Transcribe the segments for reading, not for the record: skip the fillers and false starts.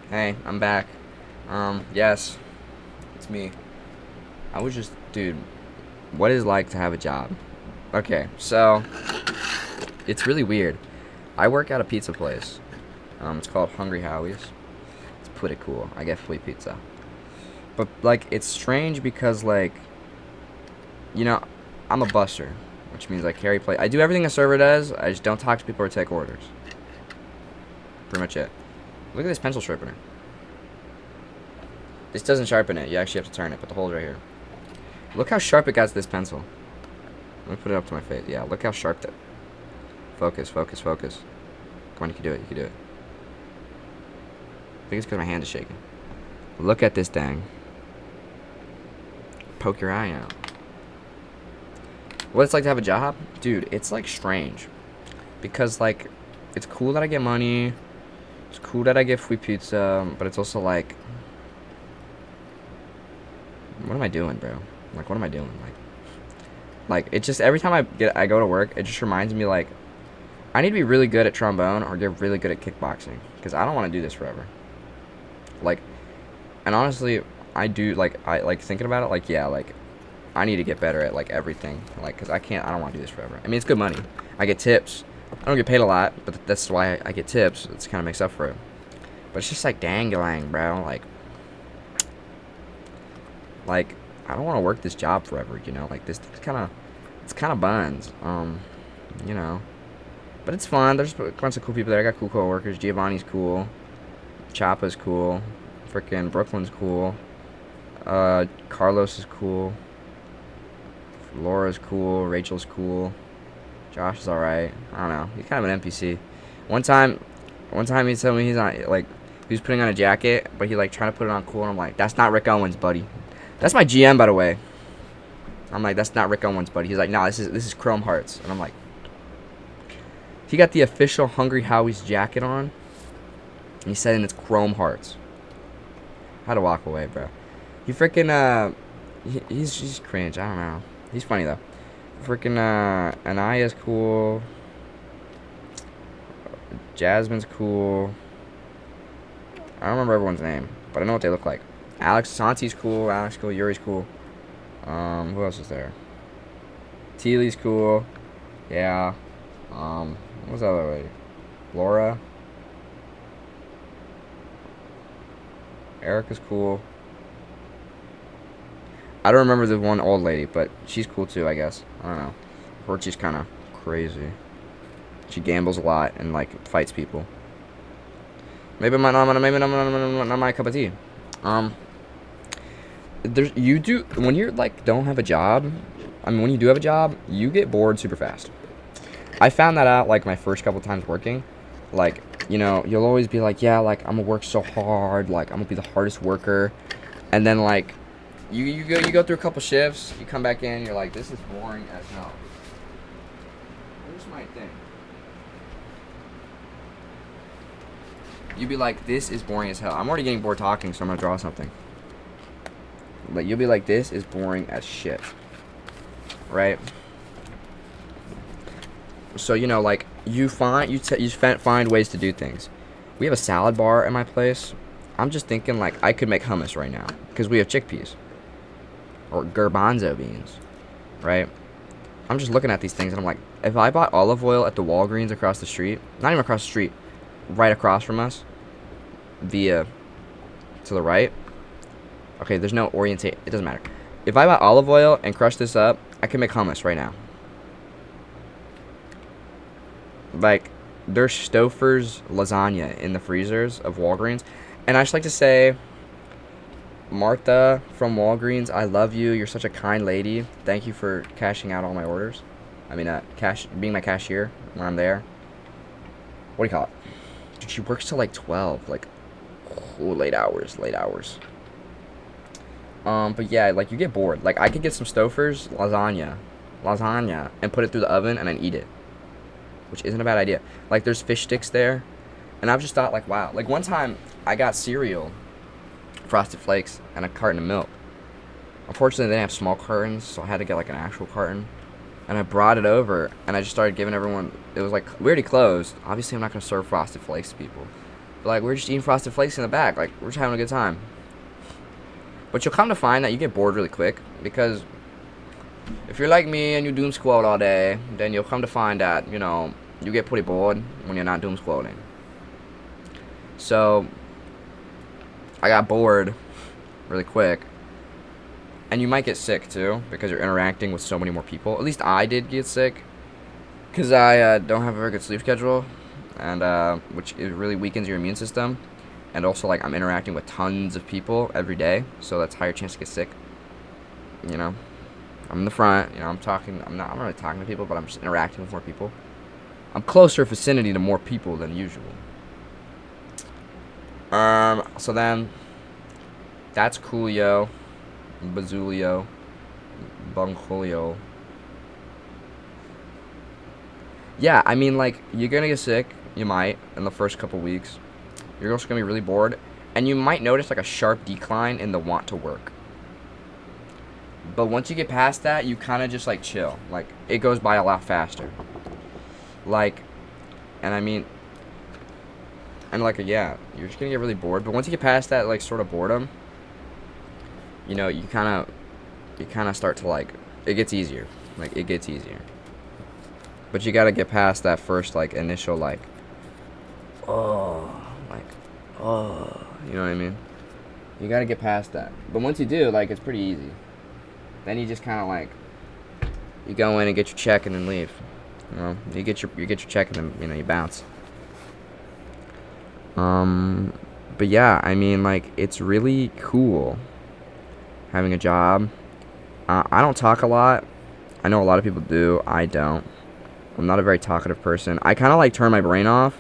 Hey, I'm back. Yes, it's me. Dude, what is it like to have a job? Okay, so it's really weird. I work at a pizza place. It's called Hungry Howie's. It's pretty cool. I get free pizza. But like, it's strange because you know, I'm a buster, which means I carry plate. I do everything a server does. I just don't talk to people or take orders. Pretty much it. Look at this pencil sharpener. This doesn't sharpen it. You actually have to turn it, but the hole's right here. Look how sharp it got to this pencil. Let me put it up to my face. Yeah, look how sharp that. Focus, focus, focus. Come on, you can do it. You can do it. I think it's because my hand is shaking. Look at this thing. Poke your eye out. What it's like to have a job? Dude, it's like strange. Because like, it's cool that I get money. It's cool that I get free pizza. But it's also like, what am I doing, bro? Like, what am I doing? Like it just every time I go to work, it just reminds me like I need to be really good at trombone or get really good at kickboxing because I don't want to do this forever. Like, and honestly, I do I like thinking about it. Like, yeah, like I need to get better at like everything. Like, cause I can't. I don't want to do this forever. I mean, it's good money. I get tips. I don't get paid a lot, but that's why I get tips. It kind of makes up for it. But it's just like dangling, bro. Like I don't want to work this job forever. You know, like this it's kind of buns. You know. But it's fun. There's a bunch of cool people there. I got cool coworkers. Giovanni's cool. Choppa's cool. Freaking Brooklyn's cool. Carlos is cool. Laura's cool. Rachel's cool. Josh is alright. I don't know. He's kind of an NPC. One time, he told me he was putting on a jacket, but he like trying to put it on cool, and I'm like, that's not Rick Owens, buddy. That's my GM, by the way. I'm like, that's not Rick Owens, buddy. He's like, nah, this is Chrome Hearts, and I'm like, he got the official Hungry Howie's jacket on. And he said, and it's Chrome Hearts. I had to walk away, bro. He freaking he's cringe. I don't know. He's funny though. Freaking Anaya's cool. Jasmine's cool. I don't remember everyone's name, but I know what they look like. Alex Santi's cool. Alex cool. Yuri's cool. Who else is there? Teely's cool. Yeah. What's the other lady? Laura. Erica's cool. I don't remember the one old lady, but she's cool too, I guess. I don't know. Or she's kind of crazy. She gambles a lot and like fights people. Maybe not my cup of tea. There's you do when you're like don't have a job. I mean, when you do have a job, you get bored super fast. I found that out like my first couple times working. Like, you know, you'll always be like, yeah, like I'm gonna work so hard, like I'm gonna be the hardest worker, and then like you go through a couple shifts, you come back in, you're like, this is boring as hell. Here's my thing. You'd be like, this is boring as hell. I'm already getting bored talking, so I'm gonna draw something. Like you'll be like, this is boring as shit, right? So you know, like you find ways to do things. We have a salad bar at my place. I'm just thinking like I could make hummus right now because we have chickpeas or garbanzo beans, right? I'm just looking at these things and I'm like, if I bought olive oil at the Walgreens across the street, not even across the street, right across from us, via to the right. Okay, there's no orientation. It doesn't matter. If I buy olive oil and crush this up, I can make hummus right now. Like, there's Stouffer's lasagna in the freezers of Walgreens. And I just like to say, Martha from Walgreens, I love you. You're such a kind lady. Thank you for cashing out all my orders. I mean, being my cashier when I'm there. What do you call it? Dude, she works till like 12. Like, oh, late hours. But yeah, like, you get bored. Like, I could get some Stouffer's lasagna, and put it through the oven and then eat it. Which isn't a bad idea. Like, there's fish sticks there. And I've just thought, like, wow. Like, one time, I got cereal, Frosted Flakes, and a carton of milk. Unfortunately, they didn't have small cartons, so I had to get, like, an actual carton. And I brought it over, and I just started giving everyone... It was, like, we already closed. Obviously, I'm not going to serve Frosted Flakes to people. But, like, we're just eating Frosted Flakes in the back. Like, we're just having a good time. But you'll come to find that you get bored really quick. Because if you're like me and you doom scroll all day, then you'll come to find that, you know, you get pretty bored when you're not doom scrolling. So, I got bored really quick. And you might get sick, too, because you're interacting with so many more people. At least I did get sick. Because I don't have a very good sleep schedule. And, which it really weakens your immune system. And also, like, I'm interacting with tons of people every day. So that's higher chance to get sick. You know? I'm in the front. You know, I'm not really talking to people, but I'm just interacting with more people. I'm closer vicinity to more people than usual. So then, that's Coolio, Bazulio, Bunghulio. Yeah, I mean, like, you're gonna get sick, you might, in the first couple weeks. You're also gonna be really bored, and you might notice, like, a sharp decline in the want to work. But once you get past that, you kind of just, like, chill. Like, it goes by a lot faster. Like, and I mean, and like, yeah, you're just gonna get really bored. But once you get past that, like, sort of boredom, you know, you kind of start to, like, it gets easier. Like, it gets easier. But you gotta get past that first, like, initial, like, oh, you know what I mean? You gotta get past that. But once you do, like, it's pretty easy. Then you just kind of, like, you go in and get your check and then leave. You know, you get your check and then, you know, you bounce. But yeah, I mean, like, it's really cool having a job. I don't talk a lot. I know a lot of people do. I don't. I'm not a very talkative person. I kind of, like, turn my brain off,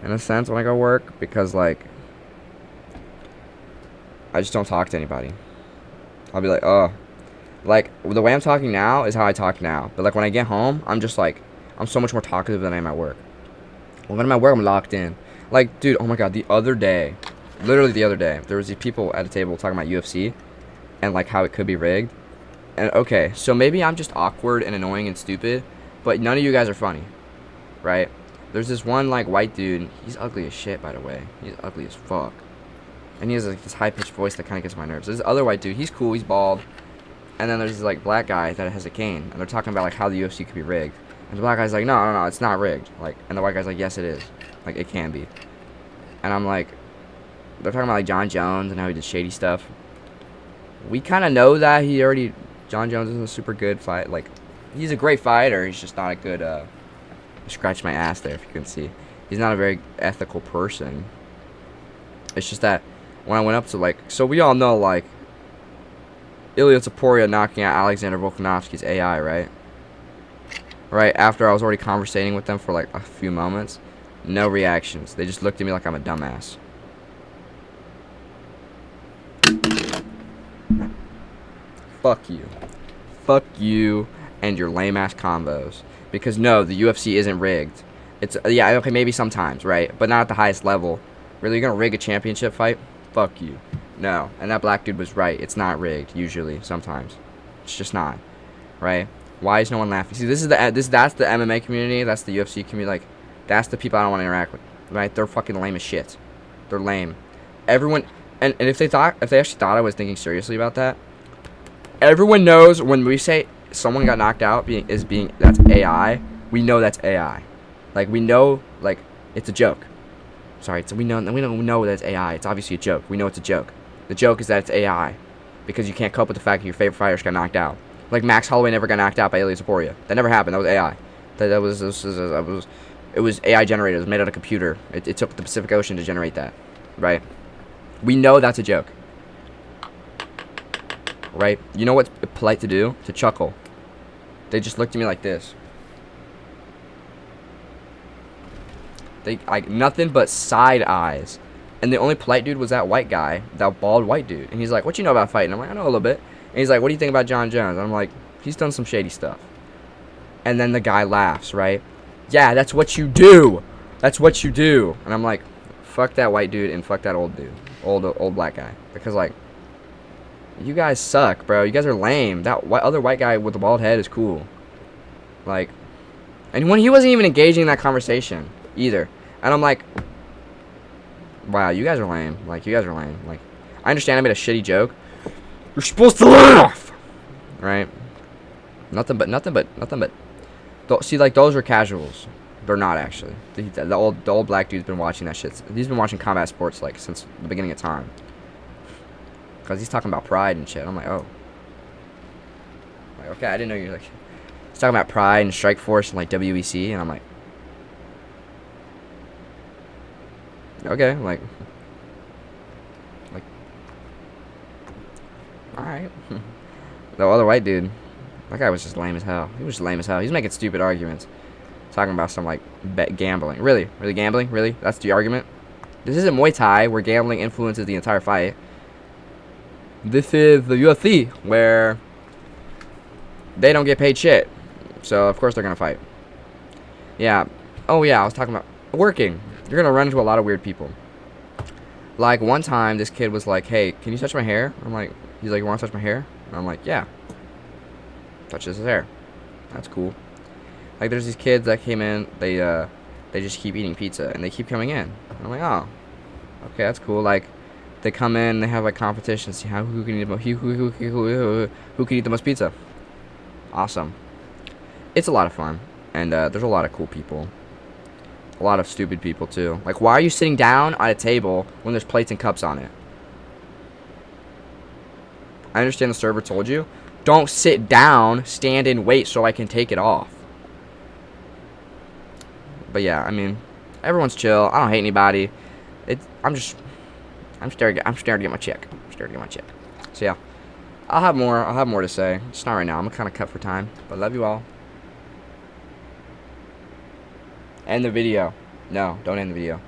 in a sense, when I go work, because, like, I just don't talk to anybody. I'll be like, oh. Like, the way I'm talking now is how I talk now. But, like, when I get home, I'm just, like, I'm so much more talkative than I am at work. When I'm at work, I'm locked in. Like, dude, oh my god, the other day, literally the other day, there was these people at a table talking about UFC and, like, how it could be rigged. And, okay, so maybe I'm just awkward and annoying and stupid, but none of you guys are funny, right? There's this one, like, white dude. He's ugly as shit, by the way. He's ugly as fuck. And he has, like, this high-pitched voice that kind of gets on my nerves. There's this other white dude. He's cool. He's bald. And then there's this, like, black guy that has a cane. And they're talking about, like, how the UFC could be rigged. And the black guy's like, no, it's not rigged. Like, and the white guy's like, yes, it is. Like, it can be. And I'm like, they're talking about, like, John Jones and how he did shady stuff. We kind of know that John Jones isn't a super good fight. Like, he's a great fighter. He's just not a good, scratch my ass there if you can see. He's not a very ethical person. It's just that when I went up to, like, so we all know, like, Ilia Topuria knocking out Alexander Volkanovski's AI, right? Right after I was already conversating with them for, like, a few moments. No reactions. They just looked at me like I'm a dumbass. Fuck you. Fuck you and your lame-ass combos. Because, no, the UFC isn't rigged. It's, yeah, okay, maybe sometimes, right? But not at the highest level. Really, you're gonna rig a championship fight? Fuck you. No. And that black dude was right. It's not rigged, usually, sometimes. It's just not. Right? Why is no one laughing? See, that's the MMA community. That's the UFC community. Like, that's the people I don't want to interact with. Right? They're fucking lame as shit. They're lame. Everyone, and if they actually thought I was thinking seriously about that, everyone knows when we say someone got knocked out that's AI, we know that's AI. Like, we know, like, it's a joke. Sorry, so we know that's AI. It's obviously a joke. We know it's a joke. The joke is that it's AI. Because you can't cope with the fact that your favorite fighters got knocked out. Like, Max Holloway never got knocked out by Ilia Topuria. That never happened. That was AI. It was AI generated. It was made out of a computer. It took the Pacific Ocean to generate that. Right? We know that's a joke. Right? You know what's polite to do? To chuckle. They just looked at me like this. They, like, nothing but side eyes. And the only polite dude was that white guy, that bald white dude. And he's like, what you know about fighting? I'm like, I know a little bit. And he's like, what do you think about John Jones? And I'm like, he's done some shady stuff. And then the guy laughs, right? Yeah, that's what you do. That's what you do. And I'm like, fuck that white dude and fuck that old dude. Old black guy. Because, like, you guys suck, bro. You guys are lame. That other white guy with the bald head is cool. Like, and when he wasn't even engaging in that conversation either. And I'm like, Wow, you guys are lame. Like, you guys are lame. Like, I understand I made a shitty joke. You're supposed to laugh! Right? Nothing but. See, like, those are casuals. They're not, actually. The old black dude's been watching that shit. He's been watching combat sports, like, since the beginning of time. Because he's talking about pride and shit. I'm like, oh. Like, okay, I didn't know you were, like... He's talking about pride and Strike Force and, like, WEC, and I'm like... Okay, like... Alright. The other white dude, that guy was just lame as hell. He was just lame as hell. He's making stupid arguments. Talking about some, like, gambling. Really? Really gambling? Really? That's the argument? This isn't Muay Thai, where gambling influences the entire fight. This is the UFC, where they don't get paid shit. So, of course, they're gonna fight. Yeah. Oh, yeah, I was talking about working. You're gonna run into a lot of weird people. Like, one time, this kid was like, hey, can you touch my hair? I'm like, he's like, you want to touch my hair? And I'm like, yeah. Touches his hair. That's cool. Like, there's these kids that came in, they just keep eating pizza, and they keep coming in. And I'm like, oh, okay, that's cool. Like, they come in, they have, like, competitions, see who can eat who can eat the most pizza. Awesome. It's a lot of fun, and there's a lot of cool people. A lot of stupid people, too. Like, why are you sitting down at a table when there's plates and cups on it? I understand the server told you. Don't sit down, stand and wait so I can take it off. But yeah, I mean, everyone's chill. I don't hate anybody. I'm scared to get my check. I'm scared to get my check. So yeah, I'll have more to say. Just not right now. I'm kind of cut for time. But love you all. End the video. No, don't end the video.